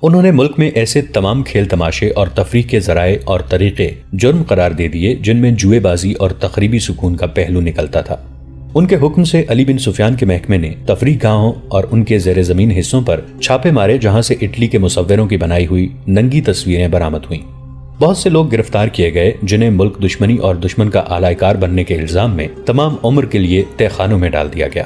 انہوں نے ملک میں ایسے تمام کھیل تماشے اور تفریح کے ذرائع اور طریقے جرم قرار دے دیے جن میں جوئے بازی اور تقریبی سکون کا پہلو نکلتا تھا۔ ان کے حکم سے علی بن سفیان کے محکمے نے تفریح گاہوں اور ان کے زیر زمین حصوں پر چھاپے مارے جہاں سے اٹلی کے مصوروں کی بنائی ہوئی ننگی تصویریں برآمد ہوئیں۔ بہت سے لوگ گرفتار کیے گئے جنہیں ملک دشمنی اور دشمن کا اعلی کار بننے کے الزام میں تمام عمر کے لیے تہہ خانوں میں ڈال دیا گیا۔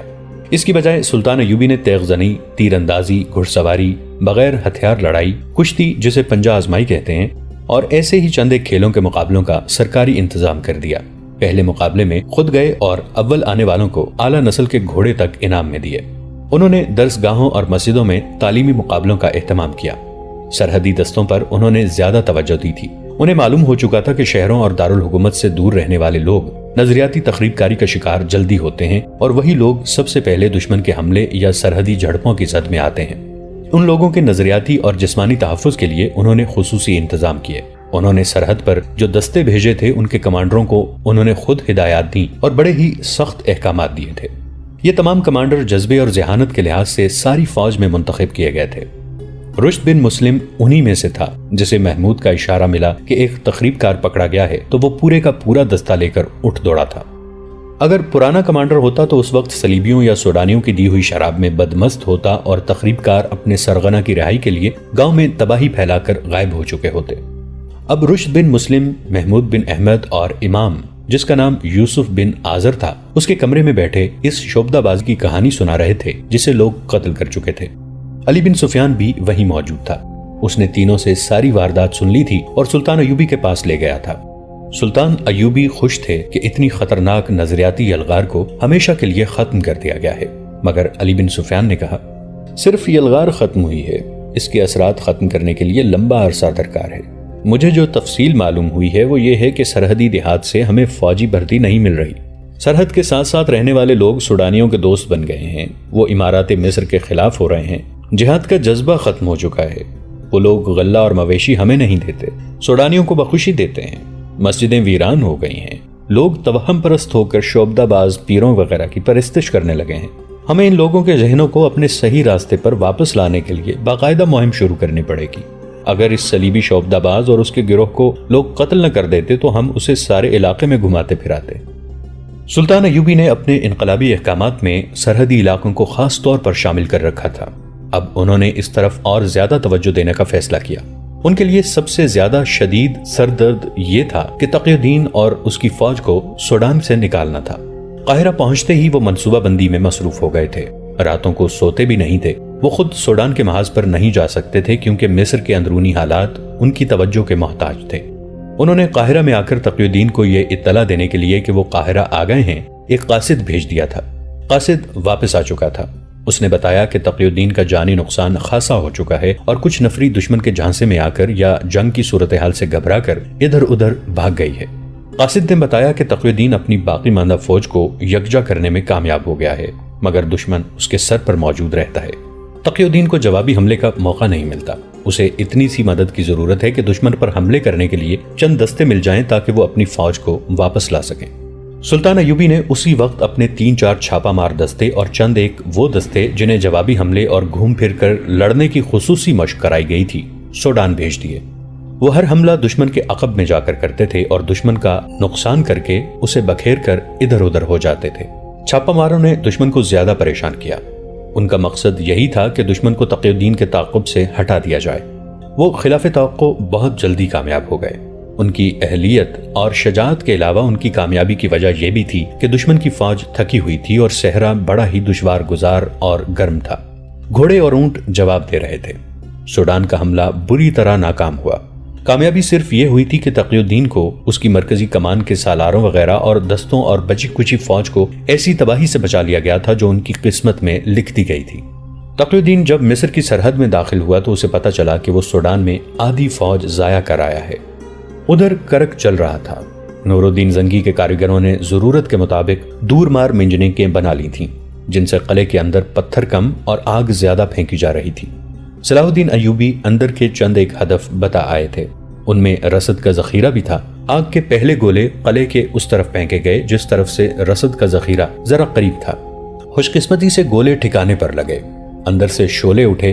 اس کی بجائے سلطان ایوبی نے تیغ زنی، تیر اندازی، گھڑ سواری، بغیر ہتھیار لڑائی، کشتی جسے پنجہ آزمائی کہتے ہیں، اور ایسے ہی چند ایک کھیلوں کے مقابلوں کا سرکاری انتظام کر دیا۔ پہلے مقابلے میں خود گئے اور اول آنے والوں کو اعلیٰ نسل کے گھوڑے تک انعام میں دیے۔ انہوں نے درس گاہوں اور مسجدوں میں تعلیمی مقابلوں کا اہتمام کیا۔ سرحدی دستوں پر انہوں نے زیادہ توجہ دی تھی۔ انہیں معلوم ہو چکا تھا کہ شہروں اور دارالحکومت سے دور رہنے والے لوگ نظریاتی تخریب کاری کا شکار جلدی ہوتے ہیں، اور وہی لوگ سب سے پہلے دشمن کے حملے یا سرحدی جھڑپوں کی زد میں آتے ہیں۔ ان لوگوں کے نظریاتی اور جسمانی تحفظ کے لیے انہوں نے خصوصی انتظام کیے۔ انہوں نے سرحد پر جو دستے بھیجے تھے ان کے کمانڈروں کو انہوں نے خود ہدایات دیں اور بڑے ہی سخت احکامات دیے تھے۔ یہ تمام کمانڈر جذبے اور ذہانت کے لحاظ سے ساری فوج میں منتخب کیے گئے تھے۔ رشد بن مسلم انہی میں سے تھا جسے محمود کا اشارہ ملا کہ ایک تخریب کار پکڑا گیا ہے تو وہ پورے کا پورا دستہ لے کر اٹھ دوڑا تھا۔ اگر پرانا کمانڈر ہوتا تو اس وقت صلیبیوں یا سوڈانیوں کی دی ہوئی شراب میں بدمست ہوتا اور تخریب کار اپنے سرغنہ کی رہائی کے لیے گاؤں میں تباہی پھیلا کر غائب ہو چکے ہوتے۔ اب رشد بن مسلم، محمود بن احمد اور امام جس کا نام یوسف بن آذر تھا اس کے کمرے میں بیٹھے اس شعبدہ باز کی کہانی سنا رہے تھے جسے لوگ قتل کر چکے تھے۔ علی بن سفیان بھی وہیں موجود تھا۔ اس نے تینوں سے ساری واردات سن لی تھی اور سلطان ایوبی کے پاس لے گیا تھا۔ سلطان ایوبی خوش تھے کہ اتنی خطرناک نظریاتی الغار کو ہمیشہ کے لیے ختم کر دیا گیا ہے، مگر علی بن سفیان نے کہا، صرف یہ الغار ختم ہوئی ہے، اس کے اثرات ختم کرنے کے لیے لمبا عرصہ درکار ہے۔ مجھے جو تفصیل معلوم ہوئی ہے وہ یہ ہے کہ سرحدی دیہات سے ہمیں فوجی بھرتی نہیں مل رہی۔ سرحد کے ساتھ ساتھ رہنے والے لوگ سوڈانیوں کے دوست بن گئے ہیں، وہ امارات مصر کے خلاف ہو رہے ہیں، جہاد کا جذبہ ختم ہو چکا ہے۔ وہ لوگ غلہ اور مویشی ہمیں نہیں دیتے، سوڈانیوں کو بخوشی دیتے ہیں۔ مسجدیں ویران ہو گئی ہیں، لوگ توہم پرست ہو کر شعبدہ باز پیروں وغیرہ کی پرستش کرنے لگے ہیں۔ ہمیں ان لوگوں کے ذہنوں کو اپنے صحیح راستے پر واپس لانے کے لیے باقاعدہ مہم شروع کرنی پڑے گی۔ اگر اس صلیبی شعبدہ باز اور اس کے گروہ کو لوگ قتل نہ کر دیتے تو ہم اسے سارے علاقے میں گھماتے پھراتے۔ سلطان ایوبی نے اپنے انقلابی احکامات میں سرحدی علاقوں کو خاص طور پر شامل کر رکھا تھا۔ اب انہوں نے اس طرف اور زیادہ توجہ دینے کا فیصلہ کیا۔ ان کے لیے سب سے زیادہ شدید سردرد یہ تھا کہ تقی الدین اور اس کی فوج کو سوڈان سے نکالنا تھا۔ قاہرہ پہنچتے ہی وہ منصوبہ بندی میں مصروف ہو گئے تھے، راتوں کو سوتے بھی نہیں تھے۔ وہ خود سوڈان کے محاذ پر نہیں جا سکتے تھے کیونکہ مصر کے اندرونی حالات ان کی توجہ کے محتاج تھے۔ انہوں نے قاہرہ میں آ کر تقی الدین کو یہ اطلاع دینے کے لیے کہ وہ قاہرہ آ گئے ہیں ایک قاصد بھیج دیا تھا۔ قاصد واپس آ چکا تھا۔ اس نے بتایا کہ تقی الدین کا جانی نقصان خاصا ہو چکا ہے اور کچھ نفری دشمن کے جھانسے میں آ کر یا جنگ کی صورتحال سے گھبرا کر ادھر ادھر بھاگ گئی ہے۔ قاصد نے بتایا کہ تقی الدین اپنی باقی ماندہ فوج کو یکجا کرنے میں کامیاب ہو گیا ہے، مگر دشمن اس کے سر پر موجود رہتا ہے۔ تقی الدین کو جوابی حملے کا موقع نہیں ملتا۔ اسے اتنی سی مدد کی ضرورت ہے کہ دشمن پر حملے کرنے کے لیے چند دستے مل جائیں تاکہ وہ اپنی فوج کو واپس لا سکیں۔ سلطان ایوبی نے اسی وقت اپنے 3-4 چھاپا مار دستے اور چند ایک وہ دستے جنہیں جوابی حملے اور گھوم پھر کر لڑنے کی خصوصی مشق کرائی گئی تھی سوڈان بھیج دیے۔ وہ ہر حملہ دشمن کے عقب میں جا کر کرتے تھے اور دشمن کا نقصان کر کے اسے بکھیر کر ادھر ادھر ہو جاتے تھے۔ چھاپا ماروں نے دشمن کو زیادہ پریشان کیا۔ ان کا مقصد یہی تھا کہ دشمن کو تقی الدین کے تعاقب سے ہٹا دیا جائے۔ وہ خلاف توقع بہت جلدی کامیاب ہو گئے۔ ان کی اہلیت اور شجاعت کے علاوہ ان کی کامیابی کی وجہ یہ بھی تھی کہ دشمن کی فوج تھکی ہوئی تھی اور صحرا بڑا ہی دشوار گزار اور گرم تھا۔ گھوڑے اور اونٹ جواب دے رہے تھے۔ سوڈان کا حملہ بری طرح ناکام ہوا۔ کامیابی صرف یہ ہوئی تھی کہ تقی الدین کو اس کی مرکزی کمان کے سالاروں وغیرہ اور دستوں اور بچی کچی فوج کو ایسی تباہی سے بچا لیا گیا تھا جو ان کی قسمت میں لکھ دی گئی تھی۔ تقی الدین جب مصر کی سرحد میں داخل ہوا تو اسے پتا چلا کہ وہ سوڈان میں آدھی فوج ضائع کر آیا ہے۔ ادھر کرک چل رہا تھا۔ نور الدین زنگی کے کاریگروں نے ضرورت کے مطابق دور مار منجنیقیں بنا لی تھیں جن سے قلعے کے اندر پتھر کم اور آگ زیادہ پھینکی جا رہی تھی۔ صلاح الدین ایوبی اندر کے چند ایک ہدف بتا آئے تھے۔ ان میں رسد کا ذخیرہ بھی تھا۔ آگ کے پہلے گولے قلعے کے اس طرف پھینکے گئے جس طرف سے رسد کا ذخیرہ ذرا قریب تھا۔ خوش قسمتی سے گولے ٹھکانے پر لگے۔ اندر سے شعلے اٹھے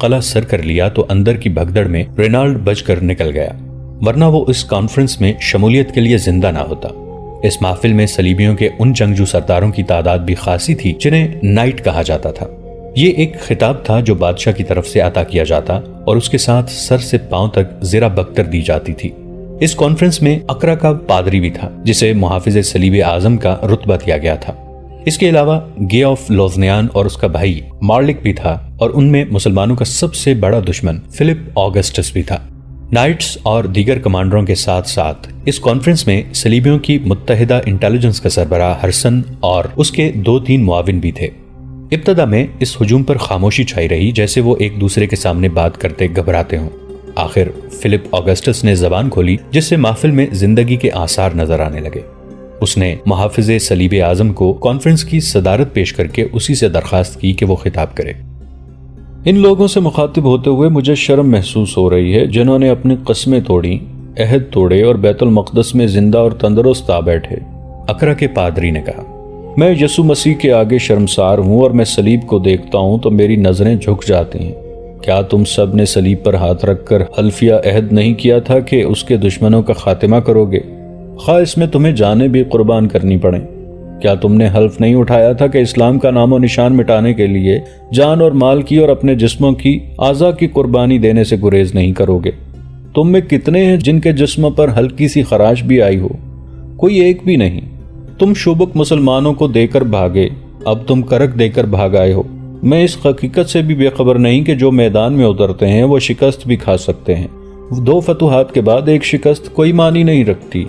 قلعہ سر کر لیا تو اندر کی بھگدڑ میں رینالڈ بچ کر نکل گیا، ورنہ وہ اس کانفرنس میں شمولیت کے لیے زندہ نہ ہوتا۔ اس محفل میں صلیبیوں کے ان جنگجو سرداروں کی تعداد بھی خاصی تھی جنہیں نائٹ کہا جاتا تھا۔ یہ ایک خطاب تھا جو بادشاہ کی طرف سے عطا کیا جاتا اور اس کے ساتھ سر سے پاؤں تک زیرہ بختر دی جاتی تھی۔ اس کانفرنس میں اقرا کا پادری بھی تھا جسے محافظ صلیب اعظم کا رتبہ دیا گیا تھا۔ اس کے علاوہ گے آف لوزنیان اور اس کا بھائی مارلک بھی تھا، اور ان میں مسلمانوں کا سب سے بڑا دشمن فلپ آگسٹس بھی تھا۔ نائٹس اور دیگر کمانڈروں کے ساتھ ساتھ اس کانفرنس میں صلیبیوں کی متحدہ انٹیلیجنس کا سربراہ ہرسن اور اس کے 2-3 معاون بھی تھے۔ ابتدا میں اس ہجوم پر خاموشی چھائی رہی، جیسے وہ ایک دوسرے کے سامنے بات کرتے گھبراتے ہوں۔ آخر فلپ آگسٹس نے زبان کھولی، جس سے محفل میں زندگی کے آثار نظر آنے لگے۔ اس نے محافظ صلیب اعظم کو کانفرنس کی صدارت پیش کر کے اسی سے درخواست کی کہ وہ خطاب کرے۔ ان لوگوں سے مخاطب ہوتے ہوئے مجھے شرم محسوس ہو رہی ہے جنہوں نے اپنی قسمیں توڑی، عہد توڑے اور بیت المقدس میں زندہ اور تندرست آ بیٹھے۔ اقرا کے پادری نے کہا، میں یسوع مسیح کے آگے شرمسار ہوں اور میں صلیب کو دیکھتا ہوں تو میری نظریں جھک جاتی ہیں۔ کیا تم سب نے صلیب پر ہاتھ رکھ کر حلفیہ عہد نہیں کیا تھا کہ اس کے دشمنوں کا خاتمہ کرو گے، خواہ اس میں تمہیں جانیں بھی قربان کرنی پڑیں؟ کیا تم نے حلف نہیں اٹھایا تھا کہ اسلام کا نام و نشان مٹانے کے لیے جان اور مال کی اور اپنے جسموں کی اعضاء کی قربانی دینے سے گریز نہیں کرو گے؟ تم میں کتنے ہیں جن کے جسموں پر ہلکی سی خراش بھی آئی ہو؟ کوئی ایک بھی نہیں۔ تم شبک مسلمانوں کو دے کر بھاگے، اب تم کرک دے کر بھاگ آئے ہو۔ میں اس حقیقت سے بھی بے خبر نہیں کہ جو میدان میں اترتے ہیں وہ شکست بھی کھا سکتے ہیں۔ 2 فتوحات کے بعد ایک شکست کوئی معنی نہیں رکھتی،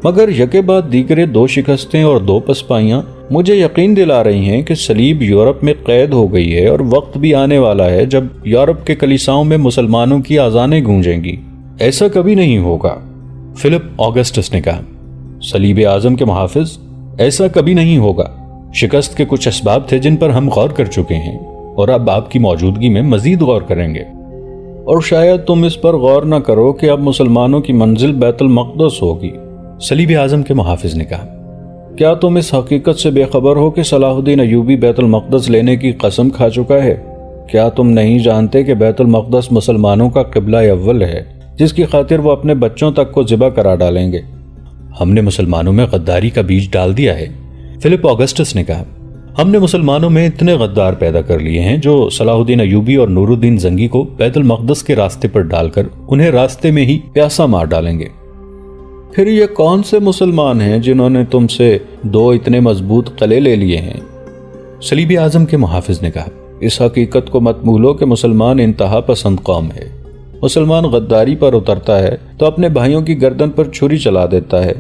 مگر یکے بعد دیگرے 2 شکستیں اور 2 پسپائیاں مجھے یقین دلا رہی ہیں کہ صلیب یورپ میں قید ہو گئی ہے، اور وقت بھی آنے والا ہے جب یورپ کے کلیساؤں میں مسلمانوں کی اذانیں گونجیں گی۔ ایسا کبھی نہیں ہوگا، فلپ آگسٹس نے کہا۔ صلیب اعظم کے محافظ، ایسا کبھی نہیں ہوگا۔ شکست کے کچھ اسباب تھے جن پر ہم غور کر چکے ہیں، اور اب آپ کی موجودگی میں مزید غور کریں گے، اور شاید تم اس پر غور نہ کرو کہ اب مسلمانوں کی منزل بیت المقدس ہوگی۔ صلیب اعظم کے محافظ نے کہا، کیا تم اس حقیقت سے بے خبر ہو کہ صلاح الدین ایوبی بیت المقدس لینے کی قسم کھا چکا ہے؟ کیا تم نہیں جانتے کہ بیت المقدس مسلمانوں کا قبلہ اول ہے، جس کی خاطر وہ اپنے بچوں تک کو ذبح کرا ڈالیں گے؟ ہم نے مسلمانوں میں غداری کا بیج ڈال دیا ہے، فلپ آگسٹس نے کہا۔ ہم نے مسلمانوں میں اتنے غدار پیدا کر لیے ہیں جو صلاح الدین ایوبی اور نور الدین زنگی کو بیت المقدس کے راستے پر ڈال کر انہیں راستے میں ہی پیاسا مار ڈالیں گے۔ پھر یہ کون سے مسلمان ہیں جنہوں نے تم سے 2 اتنے مضبوط قلعے لے لیے ہیں؟ صلیب اعظم کے محافظ نے کہا، اس حقیقت کو مت بھولو کہ مسلمان انتہا پسند قوم ہے۔ مسلمان غداری پر اترتا ہے تو اپنے بھائیوں کی گردن پر چھری چلا دیتا ہے،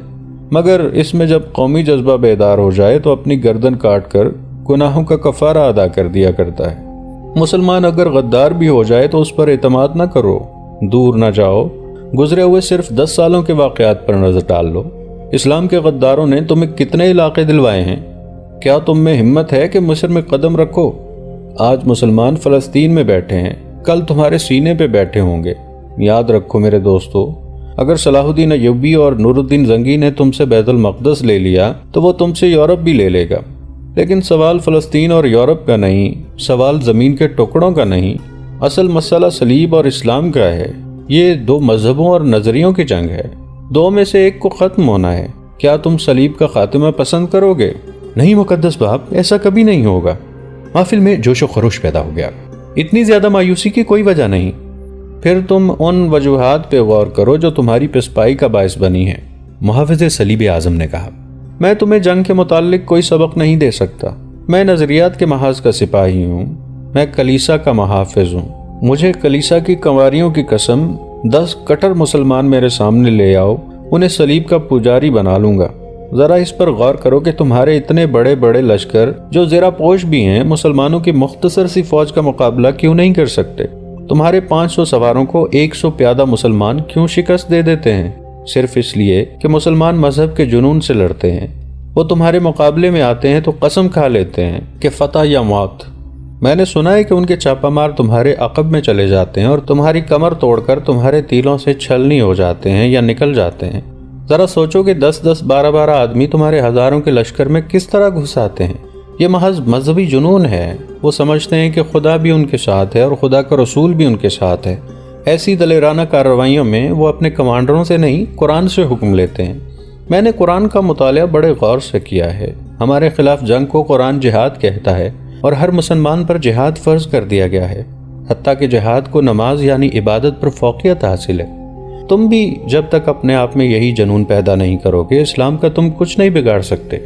مگر اس میں جب قومی جذبہ بیدار ہو جائے تو اپنی گردن کاٹ کر گناہوں کا کفارہ ادا کر دیا کرتا ہے۔ مسلمان اگر غدار بھی ہو جائے تو اس پر اعتماد نہ کرو، دور نہ جاؤ، گزرے ہوئے صرف 10 سالوں کے واقعات پر نظر ڈال لو۔ اسلام کے غداروں نے تمہیں کتنے علاقے دلوائے ہیں؟ کیا تم میں ہمت ہے کہ مصر میں قدم رکھو؟ آج مسلمان فلسطین میں بیٹھے ہیں، کل تمہارے سینے پہ بیٹھے ہوں گے۔ یاد رکھو میرے دوستو، اگر صلاح الدین ایوبی اور نور الدین زنگی نے تم سے بیت المقدس لے لیا تو وہ تم سے یورپ بھی لے لے گا، لیکن سوال فلسطین اور یورپ کا نہیں، سوال زمین کے ٹکڑوں کا نہیں، اصل مسئلہ صلیب اور اسلام کا ہے۔ یہ 2 مذہبوں اور نظریوں کی جنگ ہے، 2 میں سے ایک کو ختم ہونا ہے۔ کیا تم صلیب کا خاتمہ پسند کرو گے؟ نہیں مقدس باپ، ایسا کبھی نہیں ہوگا۔ محفل میں جوش و خروش پیدا ہو گیا۔ اتنی زیادہ مایوسی کی کوئی وجہ نہیں۔ پھر تم ان وجوہات پہ غور کرو جو تمہاری پسپائی کا باعث بنی ہیں، محافظ صلیب اعظم نے کہا۔ میں تمہیں جنگ کے متعلق کوئی سبق نہیں دے سکتا، میں نظریات کے محاذ کا سپاہی ہوں، میں کلیسا کا محافظ ہوں۔ مجھے کلیسا کی کنواریوں کی قسم 10 کٹر مسلمان میرے سامنے لے آؤ، انہیں صلیب کا پجاری بنا لوں گا۔ ذرا اس پر غور کرو کہ تمہارے اتنے بڑے بڑے لشکر جو زیرہ پوش بھی ہیں مسلمانوں کی مختصر سی فوج کا مقابلہ کیوں نہیں کر سکتے؟ تمہارے 500 سواروں کو 100 پیادہ مسلمان کیوں شکست دے دیتے ہیں؟ صرف اس لیے کہ مسلمان مذہب کے جنون سے لڑتے ہیں۔ وہ تمہارے مقابلے میں آتے ہیں تو قسم کھا لیتے ہیں کہ فتح یا موت۔ میں نے سنا ہے کہ ان کے چھاپہ مار تمہارے عقب میں چلے جاتے ہیں اور تمہاری کمر توڑ کر تمہارے تیلوں سے چھلنی ہو جاتے ہیں یا نکل جاتے ہیں۔ ذرا سوچو کہ 10-10 12-12 آدمی تمہارے ہزاروں کے لشکر میں کس طرح گھس آتے ہیں۔ یہ محض مذہبی جنون ہے۔ وہ سمجھتے ہیں کہ خدا بھی ان کے ساتھ ہے اور خدا کا رسول بھی ان کے ساتھ ہے۔ ایسی دلیرانہ کارروائیوں میں وہ اپنے کمانڈروں سے نہیں، قرآن سے حکم لیتے ہیں۔ میں نے قرآن کا مطالعہ بڑے غور سے کیا ہے۔ ہمارے خلاف جنگ کو قرآن جہاد کہتا ہے اور ہر مسلمان پر جہاد فرض کر دیا گیا ہے، حتیٰ کہ جہاد کو نماز یعنی عبادت پر فوقیت حاصل ہے۔ تم بھی جب تک اپنے آپ میں یہی جنون پیدا نہیں کرو گے، اسلام کا تم کچھ نہیں بگاڑ سکتے۔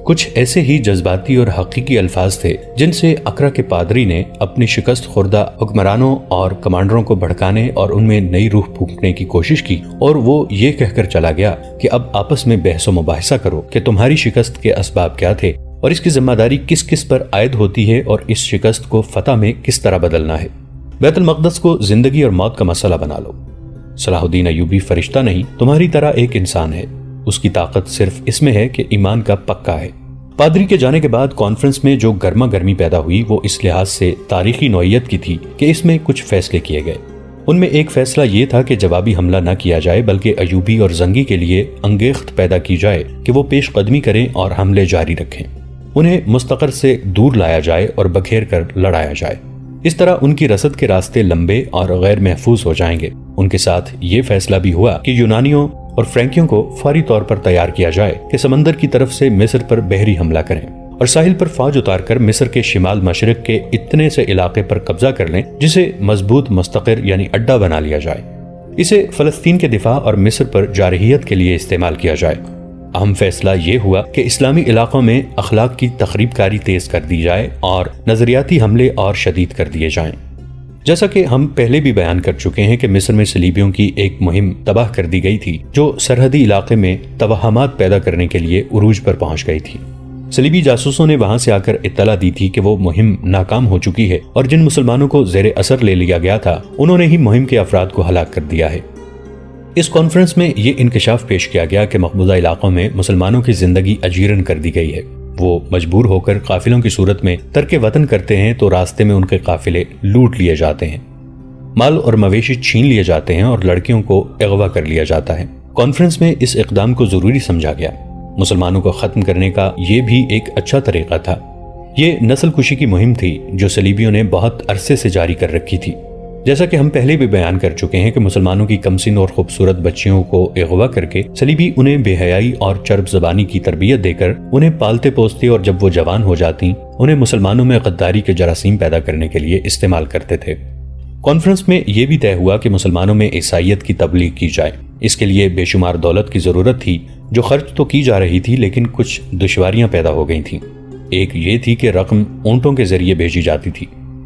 کچھ ایسے ہی جذباتی اور حقیقی الفاظ تھے جن سے اقرا کے پادری نے اپنی شکست خوردہ حکمرانوں اور کمانڈروں کو بھڑکانے اور ان میں نئی روح پھونکنے کی کوشش کی، اور وہ یہ کہہ کر چلا گیا کہ اب آپس میں بحث و مباحثہ کرو کہ تمہاری شکست کے اسباب کیا تھے اور اس کی ذمہ داری کس کس پر عائد ہوتی ہے اور اس شکست کو فتح میں کس طرح بدلنا ہے۔ بیت المقدس کو زندگی اور موت کا مسئلہ بنا لو۔ صلاح الدین ایوبی فرشتہ نہیں، تمہاری طرح ایک انسان ہے۔ اس کی طاقت صرف اس میں ہے کہ ایمان کا پکا ہے۔ پادری کے جانے کے بعد کانفرنس میں جو گرما گرمی پیدا ہوئی وہ اس لحاظ سے تاریخی نوعیت کی تھی کہ اس میں کچھ فیصلے کیے گئے۔ ان میں ایک فیصلہ یہ تھا کہ جوابی حملہ نہ کیا جائے، بلکہ ایوبی اور زنگی کے لیے انگیخت پیدا کی جائے کہ وہ پیش قدمی کریں اور حملے جاری رکھیں۔ انہیں مستقر سے دور لایا جائے اور بکھیر کر لڑایا جائے۔ اس طرح ان کی رسد کے راستے لمبے اور غیر محفوظ ہو جائیں گے۔ ان کے ساتھ یہ فیصلہ بھی ہوا کہ یونانیوں اور فرینکیوں کو فوری طور پر تیار کیا جائے کہ سمندر کی طرف سے مصر پر بحری حملہ کریں اور ساحل پر فوج اتار کر مصر کے شمال مشرق کے اتنے سے علاقے پر قبضہ کر لیں جسے مضبوط مستقر یعنی اڈا بنا لیا جائے۔ اسے فلسطین کے دفاع اور مصر پر جارحیت کے لیے استعمال کیا جائے۔ اہم فیصلہ یہ ہوا کہ اسلامی علاقوں میں اخلاق کی تخریب کاری تیز کر دی جائے اور نظریاتی حملے اور شدید کر دیے جائیں۔ جیسا کہ ہم پہلے بھی بیان کر چکے ہیں کہ مصر میں صلیبیوں کی ایک مہم تباہ کر دی گئی تھی جو سرحدی علاقے میں توہمات پیدا کرنے کے لیے عروج پر پہنچ گئی تھی۔ صلیبی جاسوسوں نے وہاں سے آ کر اطلاع دی تھی کہ وہ مہم ناکام ہو چکی ہے اور جن مسلمانوں کو زیر اثر لے لیا گیا تھا انہوں نے ہی مہم کے افراد کو ہلاک کر دیا ہے۔ اس کانفرنس میں یہ انکشاف پیش کیا گیا کہ مقبوضہ علاقوں میں مسلمانوں کی زندگی اجیرن کر دی گئی ہے۔ وہ مجبور ہو کر قافلوں کی صورت میں ترک وطن کرتے ہیں تو راستے میں ان کے قافلے لوٹ لیے جاتے ہیں، مال اور مویشی چھین لیے جاتے ہیں اور لڑکیوں کو اغوا کر لیا جاتا ہے۔ کانفرنس میں اس اقدام کو ضروری سمجھا گیا۔ مسلمانوں کو ختم کرنے کا یہ بھی ایک اچھا طریقہ تھا۔ یہ نسل کشی کی مہم تھی جو صلیبیوں نے بہت عرصے سے جاری کر رکھی تھی۔ جیسا کہ ہم پہلے بھی بیان کر چکے ہیں کہ مسلمانوں کی کمسن اور خوبصورت بچیوں کو اغوا کر کے صلیبی انہیں بے حیائی اور چرب زبانی کی تربیت دے کر انہیں پالتے پوستے اور جب وہ جوان ہو جاتی انہیں مسلمانوں میں غداری کے جراثیم پیدا کرنے کے لیے استعمال کرتے تھے۔ کانفرنس میں یہ بھی طے ہوا کہ مسلمانوں میں عیسائیت کی تبلیغ کی جائے۔ اس کے لیے بے شمار دولت کی ضرورت تھی جو خرچ تو کی جا رہی تھی لیکن کچھ دشواریاں پیدا ہو گئی تھیں۔ ایک یہ تھی کہ رقم اونٹوں کے ذریعے بھیجی جاتی تھی۔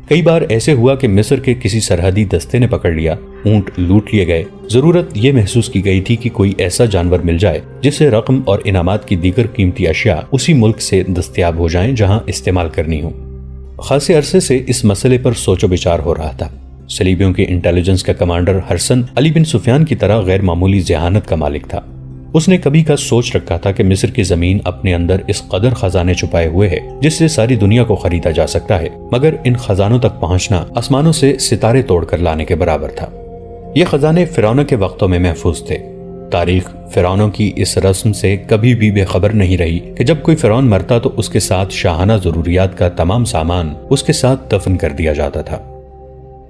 کئی بار ایسے ہوا کہ مصر کے کسی سرحدی دستے نے پکڑ لیا، اونٹ لوٹ لیے گئے۔ ضرورت یہ محسوس کی گئی تھی کہ کوئی ایسا جانور مل جائے جس سے رقم اور انعامات کی دیگر قیمتی اشیاء اسی ملک سے دستیاب ہو جائیں جہاں استعمال کرنی ہو۔ خاصے عرصے سے اس مسئلے پر سوچ و بچار ہو رہا تھا۔ صلیبیوں کے انٹیلیجنس کا کمانڈر ہرسن علی بن سفیان کی طرح غیر معمولی ذہانت کا مالک تھا۔ اس نے کبھی کا سوچ رکھا تھا کہ مصر کی زمین اپنے اندر اس قدر خزانے چھپائے ہوئے ہے جس سے ساری دنیا کو خریدا جا سکتا ہے، مگر ان خزانوں تک پہنچنا آسمانوں سے ستارے توڑ کر لانے کے برابر تھا۔ یہ خزانے فرعونوں کے وقتوں میں محفوظ تھے۔ تاریخ فرعونوں کی اس رسم سے کبھی بھی بے خبر نہیں رہی کہ جب کوئی فرعون مرتا تو اس کے ساتھ شاہانہ ضروریات کا تمام سامان اس کے ساتھ دفن کر دیا جاتا تھا۔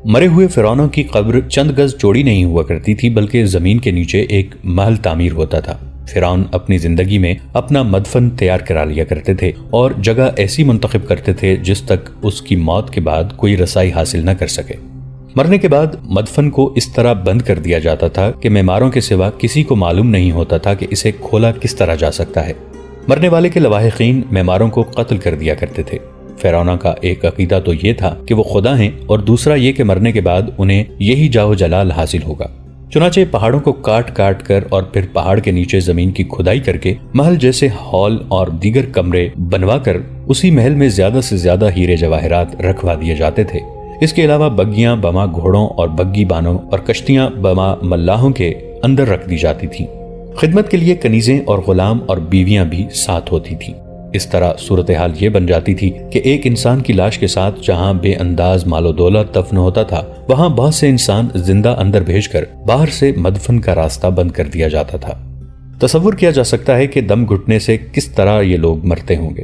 مرے ہوئے فرعونوں کی قبر چند گز چوڑی نہیں ہوا کرتی تھی بلکہ زمین کے نیچے ایک محل تعمیر ہوتا تھا۔ فرعون اپنی زندگی میں اپنا مدفن تیار کرا لیا کرتے تھے اور جگہ ایسی منتخب کرتے تھے جس تک اس کی موت کے بعد کوئی رسائی حاصل نہ کر سکے۔ مرنے کے بعد مدفن کو اس طرح بند کر دیا جاتا تھا کہ معماروں کے سوا کسی کو معلوم نہیں ہوتا تھا کہ اسے کھولا کس طرح جا سکتا ہے۔ مرنے والے کے لواحقین معماروں کو قتل کر دیا کرتے تھے۔ فرعونوں کا ایک عقیدہ تو یہ تھا کہ وہ خدا ہیں اور دوسرا یہ کہ مرنے کے بعد انہیں یہی جاہ و جلال حاصل ہوگا۔ چنانچہ پہاڑوں کو کاٹ کاٹ کر اور پھر پہاڑ کے نیچے زمین کی کھدائی کر کے محل جیسے ہال اور دیگر کمرے بنوا کر اسی محل میں زیادہ سے زیادہ ہیرے جواہرات رکھوا دیے جاتے تھے۔ اس کے علاوہ بگیاں بما گھوڑوں اور بگی بانوں اور کشتیاں بما ملاحوں کے اندر رکھ دی جاتی تھیں۔ خدمت کے لیے کنیزیں اور غلام اور بیویاں بھی ساتھ ہوتی تھیں۔ اس طرح صورتحال یہ بن جاتی تھی کہ ایک انسان کی لاش کے ساتھ جہاں بے انداز مال و دولت دفن ہوتا تھا وہاں بہت سے انسان زندہ اندر بھیج کر باہر سے مدفن کا راستہ بند کر دیا جاتا تھا۔ تصور کیا جا سکتا ہے کہ دم گھٹنے سے کس طرح یہ لوگ مرتے ہوں گے۔